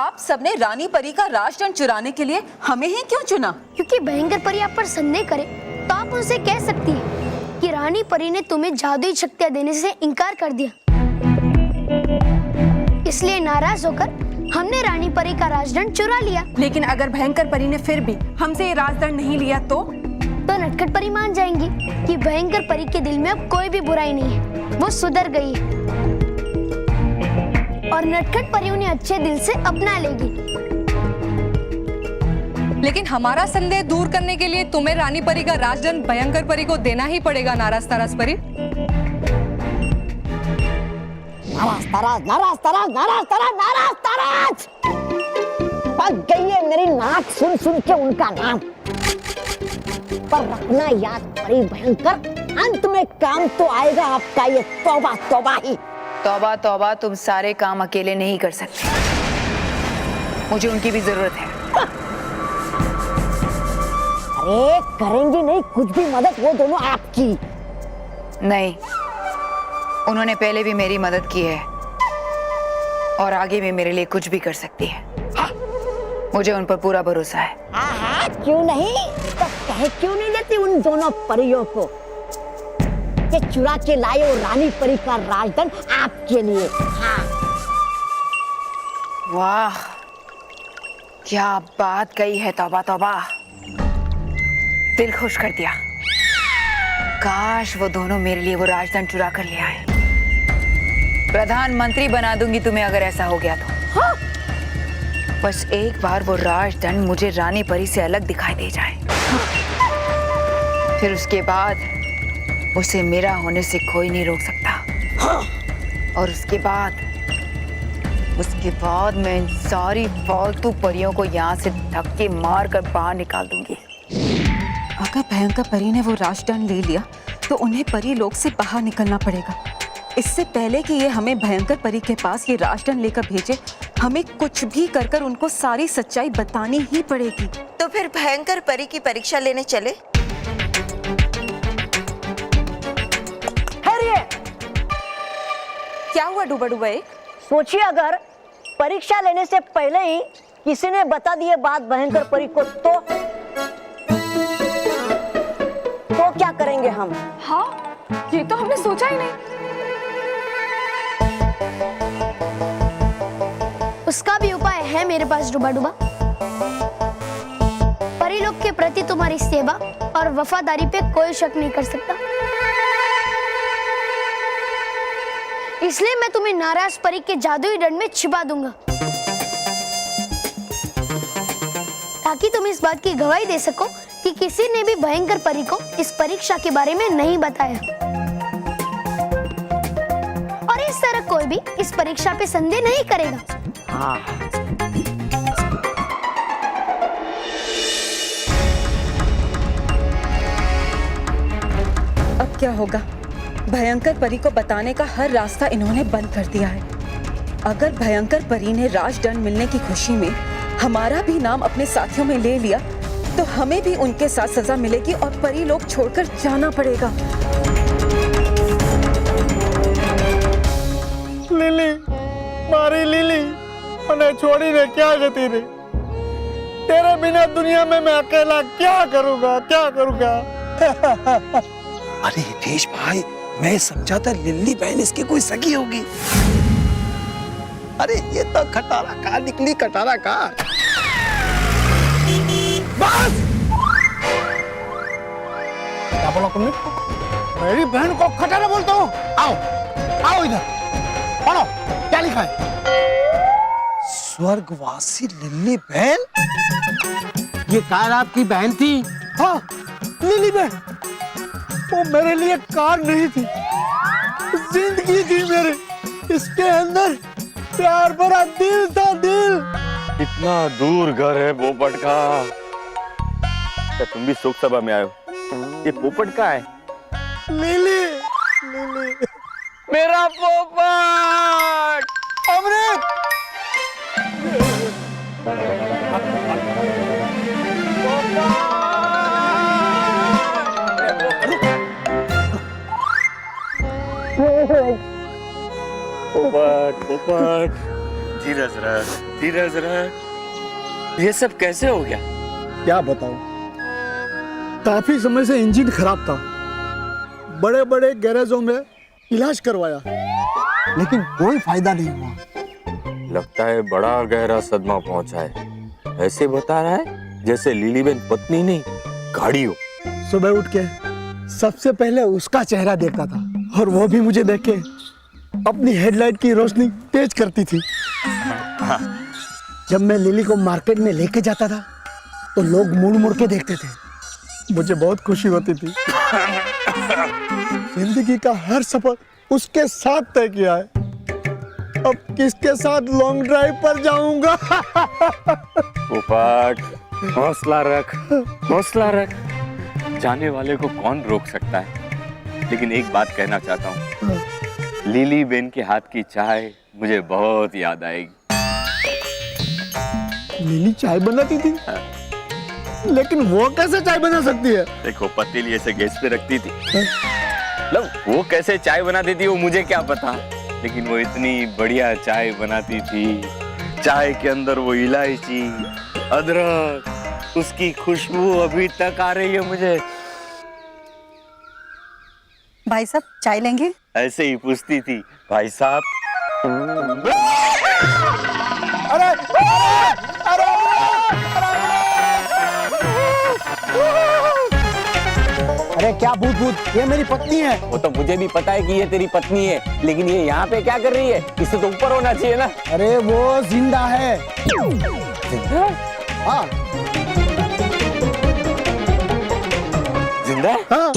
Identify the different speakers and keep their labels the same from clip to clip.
Speaker 1: आप सबने रानी परी का राजदंड चुराने के लिए हमें ही क्यों चुना?
Speaker 2: क्योंकि भयंकर परी आप पर संदेह करे तो आप उनसे कह सकती हैं कि रानी परी ने तुम्हें जादुई शक्तियां देने से इनकार कर दिया। इसलिए नाराज होकर हमने रानी परी का राजदंड चुरा लिया।
Speaker 3: लेकिन अगर भयंकर परी ने फिर भी हमसे ये राजदंड नहीं लिया तो
Speaker 2: नटखट परी मान जाएंगी कि भयंकर परी के दिल में अब कोई भी बुराई नहीं है, वो सुधर गई है और नटखट परी उन्हें अच्छे दिल से अपना लेगी।
Speaker 4: लेकिन हमारा संदेह दूर करने के लिए तुम्हें रानी परी का राजदंड भयंकर परी को देना ही पड़ेगा। नाराज ताराज परी,
Speaker 5: नाराज ताराज नाराज ताराज नाराज ताराज नाराज ताराज पक गई है मेरी नाक सुन सुन के उनका नाम। पर रखना याद परी भयंकर, अंत में काम तो आएगा आपका ये तौबा तौबा ही।
Speaker 6: तौबा तौबा तुम सारे काम अकेले नहीं कर सकते, मुझे उनकी भी जरूरत है।
Speaker 5: अरे करेंगे नहीं कुछ भी मदद वो दोनों आपकी।
Speaker 6: नहीं, उन्होंने पहले भी मेरी मदद की है और आगे भी मेरे लिए कुछ भी कर सकती है। मुझे उन पर पूरा भरोसा है।
Speaker 5: हाँ, क्यों नहीं? तो कहे क्यों नहीं देती उन दोनों परियों को कि चुरा के लाए वो रानी परी का राजदंड आपके लिए। हाँ।
Speaker 6: वाह, क्या बात कही है। तौबा तौबा, दिल खुश कर दिया। काश वो दोनों मेरे लिए वो राजदंड चुरा कर ले आए। प्रधानमंत्री बना दूंगी तुम्हें अगर ऐसा हो गया तो। हाँ? बस एक बार वो राजदंड मुझे रानी परी से अलग दिखाई दे जाए, फिर उसके बाद उसे मेरा होने से कोई नहीं रोक सकता। और उसके बाद मैं इन सारी फालतू परियों को यहाँ से धक्के मार कर बाहर निकाल दूंगी।
Speaker 1: अगर भयंकर परी ने वो राजदंड ले लिया तो उन्हें परी लोक से बाहर निकलना पड़ेगा। इससे पहले कि ये हमें भयंकर परी के पास ये राजदंड लेकर भेजे, हमें कुछ भी कर कर उनको सारी सच्चाई बतानी ही पड़ेगी।
Speaker 7: तो फिर भयंकर परी की परीक्षा लेने चले।
Speaker 3: क्या हुआ डूबा डूबा?
Speaker 5: सोचिए अगर परीक्षा लेने से पहले ही किसी ने बता दिए बात भयंकर परी को तो क्या करेंगे हम?
Speaker 3: हाँ, ये तो हमने सोचा ही नहीं।
Speaker 2: उसका भी उपाय है मेरे पास डूबा डूबा। परी लोग के प्रति तुम्हारी सेवा और वफादारी पे कोई शक नहीं कर सकता, इसलिए मैं तुम्हें नाराज परी के जादुई दंड में छिपा दूंगा ताकि तुम इस बात की गवाही दे सको कि किसी ने भी भयंकर परी को इस परीक्षा के बारे में नहीं बताया। और इस तरह कोई भी इस परीक्षा पे संदेह नहीं करेगा।
Speaker 1: अब क्या होगा? भयंकर परी को बताने का हर रास्ता इन्होंने बंद कर दिया है। अगर भयंकर परी ने राजदंड मिलने की खुशी में हमारा भी नाम अपने साथियों में ले लिया तो हमें भी उनके साथ सजा मिलेगी और परी लोग छोड़कर जाना पड़ेगा।
Speaker 8: लिली, मारी लिली, उन्हें छोड़ी ने क्या गति रे? तेरे बिना दुनिया में मैं अकेला क्या करूँगा, क्या करूँगा?
Speaker 9: अरे हितेश भाई, मैं समझा था लिल्ली बहन इसकी कोई सगी होगी। अरे ये तो खटारा कार निकली, खटारा कार। बस!
Speaker 8: क्या बोला तुमने? मेरी बहन को खटारा बोलता हूँ? आओ, आओ इधर, पढ़ो, क्या लिखा है?
Speaker 9: स्वर्गवासी लिल्ली बहन?
Speaker 8: ये कार आपकी बहन थी? हाँ, लिली बहन। वो मेरे लिए कार नहीं थी, जिंदगी थी मेरे। इसके अंदर प्यार भरा दिल था, दिल।
Speaker 10: इतना दूर घर है पोपट का। क्या तुम भी शोक सभा में आए हो? ये पोपट का है?
Speaker 8: लिली, लिली,
Speaker 10: मेरा पोपट!
Speaker 8: अमृत!
Speaker 10: पोपट, पोपट, धीरज रख, धीरज रख। ये सब कैसे हो गया?
Speaker 8: क्या बताऊं, काफी समय से इंजन खराब था, बड़े बड़े गैरेजों में इलाज करवाया, लेकिन कोई फायदा नहीं हुआ।
Speaker 10: लगता है बड़ा गहरा सदमा पहुंचा है। ऐसे बता रहा है जैसे लीलीबेन पत्नी नहीं गाड़ी हो।
Speaker 8: सुबह उठ के सबसे पहले उसका चेहरा देखता था, और वो भी मुझे देख के अपनी हेडलाइट की रोशनी तेज करती थी। जब मैं लिली को मार्केट में लेके जाता था तो लोग मुड़ मुड़ के देखते थे, मुझे बहुत खुशी होती थी। जिंदगी का हर सफर उसके साथ तय किया है, अब किसके साथ लॉन्ग ड्राइव पर जाऊंगा?
Speaker 10: पोपट, हौसला रख, हौसला रख। जाने वाले को कौन रोक सकता है? लेकिन एक बात कहना चाहता हूँ, लिली बेन के हाथ की चाय मुझे बहुत याद आएगी।
Speaker 8: लिली चाय बनाती थी, लेकिन वो कैसे चाय बना सकती है?
Speaker 10: देखो, पतीली ऐसे गैस पे रखती थी, मतलब वो कैसे चाय बनाती थी वो मुझे क्या पता, लेकिन वो इतनी बढ़िया चाय बनाती थी। चाय के अंदर वो इलायची, अदरक, उसकी खुशबू अभी तक आ रही है मुझे।
Speaker 1: भाई साहब चाय लेंगे?
Speaker 10: ऐसे ही पूछती थी, भाई साहब।
Speaker 8: अरे अरे क्या भूत भूत, ये मेरी पत्नी है।
Speaker 9: वो तो मुझे भी पता है कि ये तेरी पत्नी है, लेकिन ये यहाँ पे क्या कर रही है? इससे तो ऊपर होना चाहिए ना।
Speaker 8: अरे वो जिंदा है।
Speaker 9: जिंदा?
Speaker 8: हाँ
Speaker 10: जिंदा?
Speaker 8: हाँ।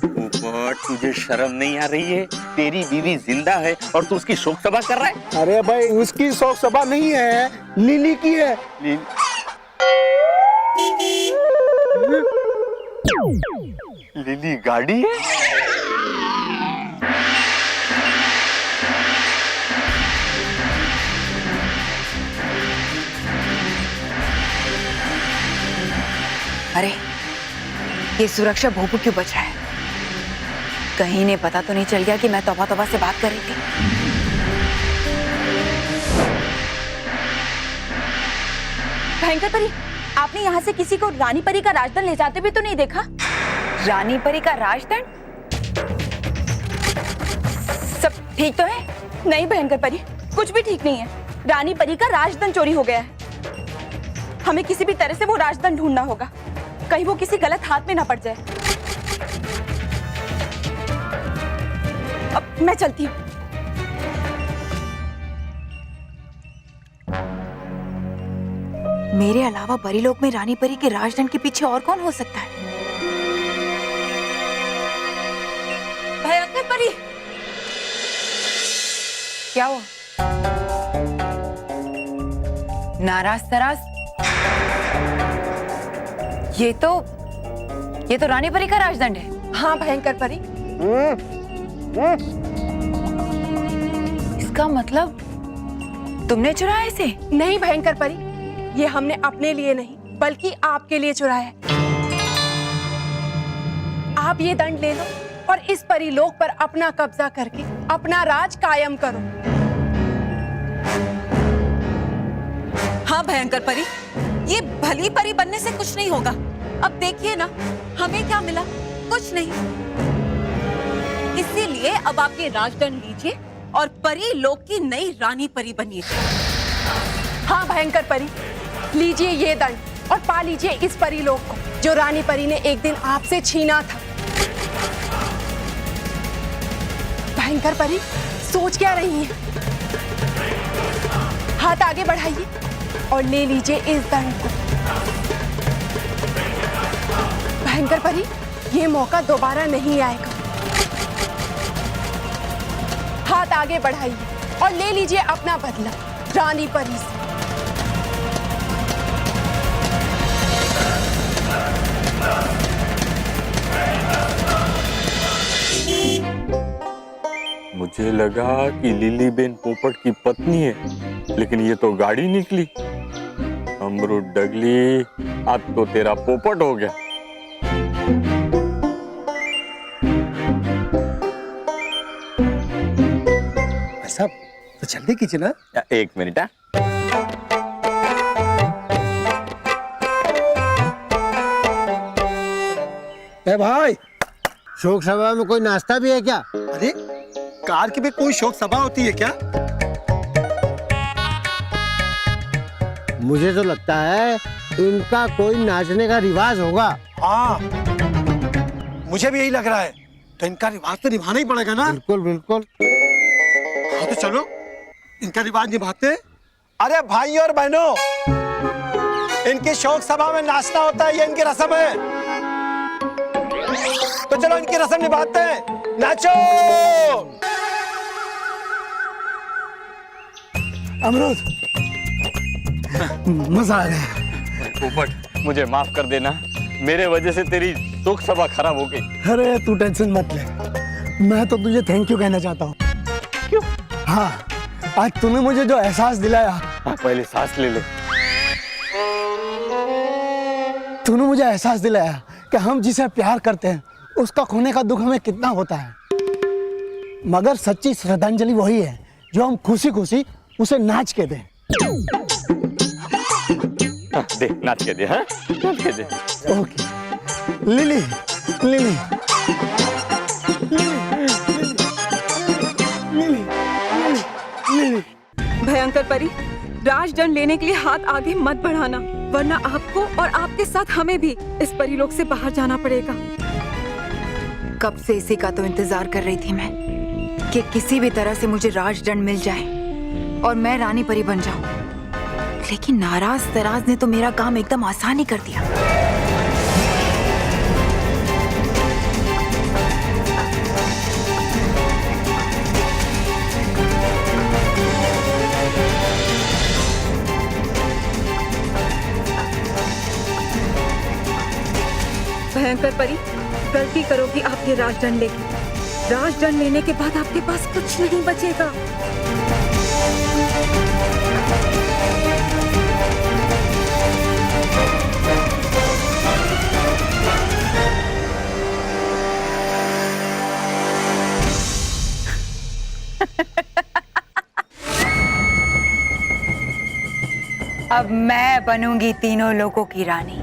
Speaker 10: पोपट, तुझे शर्म नहीं आ रही है? तेरी बीवी जिंदा है और तू उसकी शोक सभा कर रहा है?
Speaker 8: अरे भाई, उसकी शोक सभा नहीं है, लिली की है।
Speaker 10: लिली गाड़ी है?
Speaker 6: अरे, ये सुरक्षा भोपू क्यों बच रहा है? कहीं ने पता तो नहीं चल गया कि मैं तौबा तौबा से बात कर रही थी?
Speaker 1: भयंकर परी, आपने यहाँ से किसी को रानी परी का राजदंड ले जाते भी तो नहीं देखा?
Speaker 6: रानी परी का राजदंड? सब ठीक तो है?
Speaker 1: नहीं भयंकर परी, कुछ भी ठीक नहीं है। रानी परी का राजदंड चोरी हो गया है। हमें किसी भी तरह से वो राजदंड ढूंढना होगा, कहीं वो किसी गलत हाथ में ना पड़ जाए। अब मैं चलती हूँ।
Speaker 6: मेरे अलावा परीलोक में रानी परी के राजदंड के पीछे और कौन हो सकता है?
Speaker 1: भयंकर परी,
Speaker 6: क्या हुआ? नाराज तराज? ये तो रानी परी का राजदंड है।
Speaker 1: हाँ भयंकर परी।
Speaker 6: इसका मतलब तुमने चुराया इसे?
Speaker 3: नहीं भयंकर परी, ये हमने अपने लिए नहीं बल्कि आपके लिए चुराया है। आप ये दंड ले लो और इस परीलोक पर अपना कब्जा करके अपना राज कायम करो।
Speaker 1: हाँ भयंकर परी, ये भली परी बनने से कुछ नहीं होगा। अब देखिए ना, हमें क्या मिला? कुछ नहीं। इसीलिए अब आप ये राजदंड लीजिए और परी लोक की नई रानी परी बनिए।
Speaker 3: हाँ भयंकर परी, लीजिए ये दंड और पा लीजिए इस परीलोक को जो रानी परी ने एक दिन आपसे छीना था। भयंकर परी, सोच क्या रही हैं? हाथ आगे बढ़ाइए और ले लीजिए इस दंड को। भयंकर परी, ये मौका दोबारा नहीं आएगा। हाथ आगे बढ़ाइए और ले लीजिए अपना बदला रानी परी से।
Speaker 10: मुझे लगा कि लिली बेन पोपट की पत्नी है, लेकिन ये तो गाड़ी निकली। अमरुद डगली, आज तो तेरा पोपट हो गया।
Speaker 9: साहब,
Speaker 8: तो जल्दी कीजिए ना।
Speaker 10: एक मिनट।
Speaker 8: ए भाई, शोक सभा में कोई नाश्ता भी है क्या? अरे कार की भी कोई शोक सभा होती है क्या? मुझे तो लगता है इनका कोई नाचने का रिवाज होगा। हाँ, मुझे भी यही लग रहा है। तो इनका रिवाज तो निभाना ही पड़ेगा ना। बिल्कुल बिल्कुल। हाँ तो चलो इनका रिवाज निभाते हैं। अरे भाइयों और बहनों, इनकी शोक सभा में नाचना होता है, ये इनकी रस्म है। तो चलो इनकी रस्म निभाते हैं। नाचो। अमरूद, मजा आ गया।
Speaker 10: पोपट, मुझे माफ कर देना, मेरे वजह से तेरी शोक सभा खराब हो गई।
Speaker 8: अरे तू टेंशन मत ले, मैं तो तुझे थैंक यू कहना चाहता हूँ।
Speaker 10: क्यों?
Speaker 8: हाँ, आज तूने मुझे जो एहसास दिलाया।
Speaker 10: पहले सांस ले ले।
Speaker 8: तूने मुझे एहसास दिलाया कि हम जिसे प्यार करते हैं उसका खोने का दुख हमें कितना होता है, मगर सच्ची श्रद्धांजलि वही है जो हम खुशी खुशी उसे नाच के दें।
Speaker 10: दे, नाच के दे। हाँ, नाच के दे।
Speaker 8: ओके। लिली, लिली,
Speaker 1: भयंकर परी, राजदंड लेने के लिए हाथ आगे मत बढ़ाना, वरना आपको और आपके साथ हमें भी इस परीलोक से बाहर जाना पड़ेगा।
Speaker 6: कब से इसी का तो इंतजार कर रही थी मैं, कि किसी भी तरह से मुझे राजदंड मिल जाए और मैं रानी परी बन जाऊं। लेकिन नाराज तराज ने तो मेरा काम एकदम आसान ही कर दिया।
Speaker 1: भयंकर परी, गलती करोगी आप ये राजदंड लेके। राजदंड लेने के बाद आपके पास कुछ नहीं बचेगा।
Speaker 6: अब मैं बनूंगी तीनों लोगों की रानी।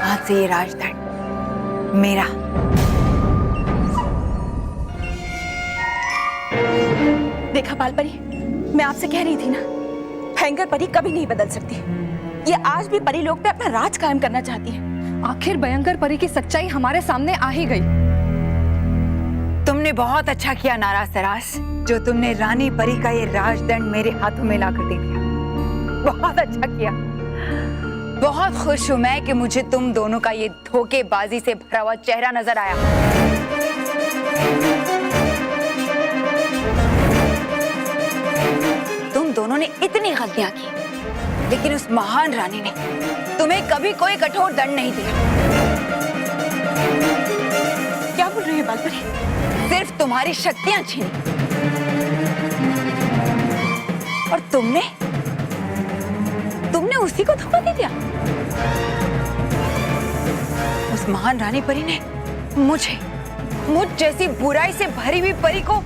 Speaker 6: आज से ये राजदंड मेरा।
Speaker 1: देखा बाल परी, मैं आपसे कह रही थी ना, भयंकर परी कभी नहीं बदल सकती। ये आज भी परीलोक पे अपना राज कायम करना चाहती है।
Speaker 4: आखिर भयंकर परी की सच्चाई हमारे सामने आ ही गई।
Speaker 6: तुमने बहुत अच्छा किया नाराज तरास, जो तुमने रानी परी का ये राजदंड मेरे हाथों में लाकर दे दिया। बहुत अच्छा किया। बहुत खुश हूं मैं कि मुझे तुम दोनों का ये धोखेबाजी से भरा हुआ चेहरा नजर आया। तुम दोनों ने इतनी गलतियां की, लेकिन उस महान रानी ने तुम्हें कभी कोई कठोर दंड नहीं दिया।
Speaker 1: क्या बोल रही है बाल परी?
Speaker 6: सिर्फ तुम्हारी शक्तियां छीनी, और तुमने उसी को धोखा दे दिया। उस महान रानी परी ने मुझ जैसी बुराई से भरी हुई परी को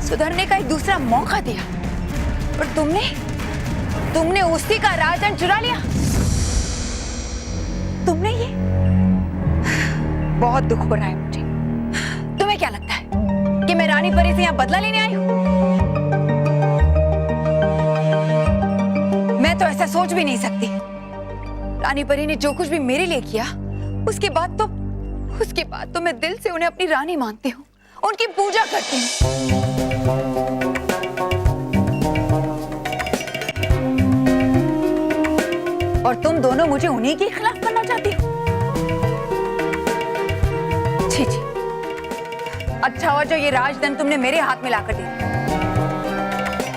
Speaker 6: सुधरने का एक दूसरा मौका दिया, और तुमने उसी का राजदंड चुरा लिया। तुमने ये बहुत दुख हो रहा है मुझे। तुम्हें क्या लगता है कि मैं रानी परी से यहाँ बदला लेने आई हूँ? मैं तो ऐसा सोच भी नहीं सकती। रानी परी ने जो कुछ भी मेरे लिए किया, उसके बाद तो मैं दिल से उन्हें अपनी रानी मानती हूँ, उनकी पूजा करती हूँ। और तुम दोनों मुझे उन्हीं के खिलाफ करना चाहती हो। छी छी, अच्छा हुआ जो ये राजदंड तुमने मेरे हाथ में लाकर दिया।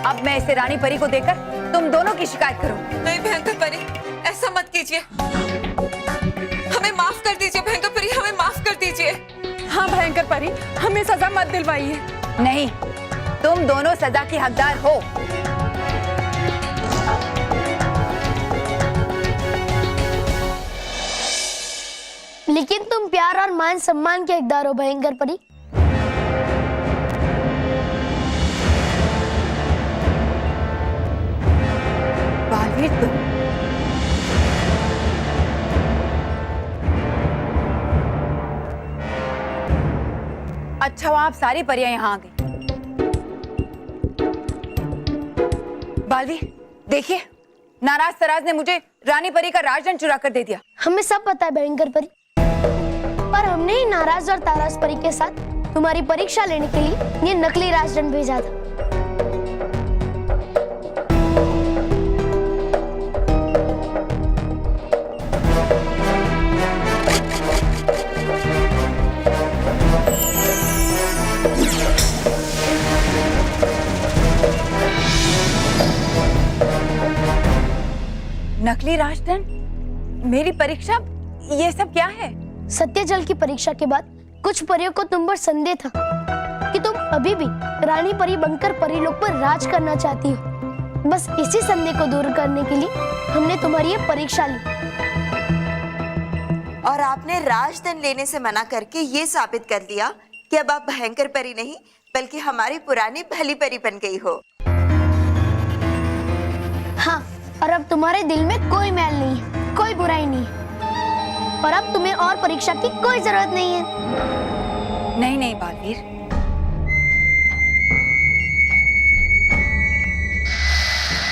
Speaker 6: अब मैं इसे रानी परी को देकर तुम दोनों की शिकायत करूं।
Speaker 1: नहीं भयंकर परी, ऐसा मत कीजिए। हमें माफ कर दीजिए भयंकर परी, हमें माफ कर दीजिए। हाँ भयंकर परी, हमें सजा मत दिलवाइए।
Speaker 6: नहीं, तुम दोनों सजा की हकदार हो।
Speaker 2: लेकिन तुम प्यार और मान सम्मान के हकदार हो भयंकर परी।
Speaker 6: अच्छा हुआ आप सारी परियां यहाँ आ गई। बालवीर देखिए, नाराज तराज ने मुझे रानी परी का राजदंड चुरा कर दे दिया।
Speaker 2: हमें सब पता है भयंकर परी, पर हमने ही नाराज और ताराज परी के साथ तुम्हारी परीक्षा लेने के लिए ये नकली राजदंड भेजा था।
Speaker 6: नकली राजदंड, मेरी परीक्षा, ये सब क्या है?
Speaker 2: सत्यजल की परीक्षा के बाद कुछ परियों को तुम पर संदेह था कि तुम अभी भी रानी परी बनकर परीलोक पर राज करना चाहती हो। बस इसी संदेह को दूर करने के लिए हमने तुम्हारी ये परीक्षा ली।
Speaker 7: और आपने राजदंड लेने से मना करके ये साबित कर दिया कि अब आप भयंकर परी नहीं बल्कि हमारी पुरानी भली परी बन गई हो।
Speaker 2: हाँ, और अब तुम्हारे दिल में कोई मैल नहीं है, कोई बुराई नहीं है, और अब तुम्हें और परीक्षा की कोई जरूरत नहीं है।
Speaker 6: नहीं नहीं बालवीर,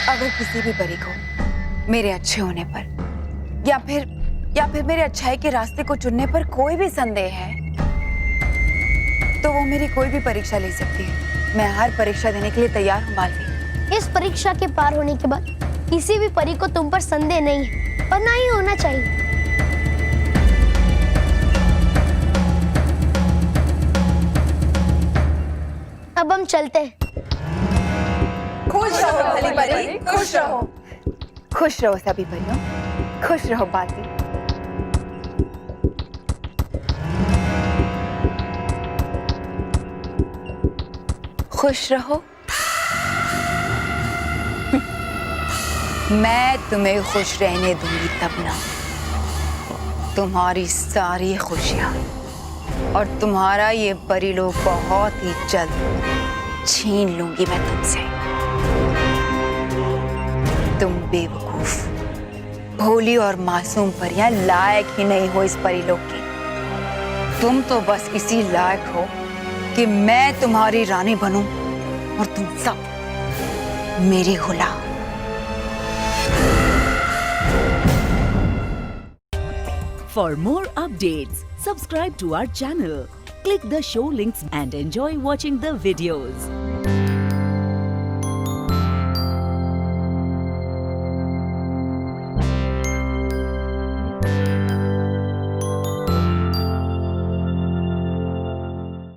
Speaker 6: अगर किसी भी परी को मेरे अच्छे होने पर या फिर मेरे अच्छाई के रास्ते को चुनने पर कोई भी संदेह है तो वो मेरी कोई भी परीक्षा ले सकती है। मैं हर परीक्षा देने के लिए तैयार हूँ बालवीर।
Speaker 2: इस परीक्षा के पार होने के बाद किसी भी परी को तुम पर संदेह नहीं है और ना ही होना चाहिए। अब हम चलते हैं।
Speaker 6: खुश रहो भली परी, खुश रहो। खुश रहो सभी परियों, खुश रहो बालवीर। खुश रहो। मैं तुम्हें खुश रहने दूंगी तब ना, तुम्हारी सारी खुशियां और तुम्हारा ये परीलोक बहुत ही जल्द छीन लूंगी मैं तुमसे। तुम बेवकूफ, भोली और मासूम परियां लायक ही नहीं हो इस परीलोक की। तुम तो बस इसी लायक हो कि मैं तुम्हारी रानी बनूं और तुम सब मेरी गुलाम।
Speaker 11: For more updates, subscribe to our channel, click the show links and enjoy watching the videos.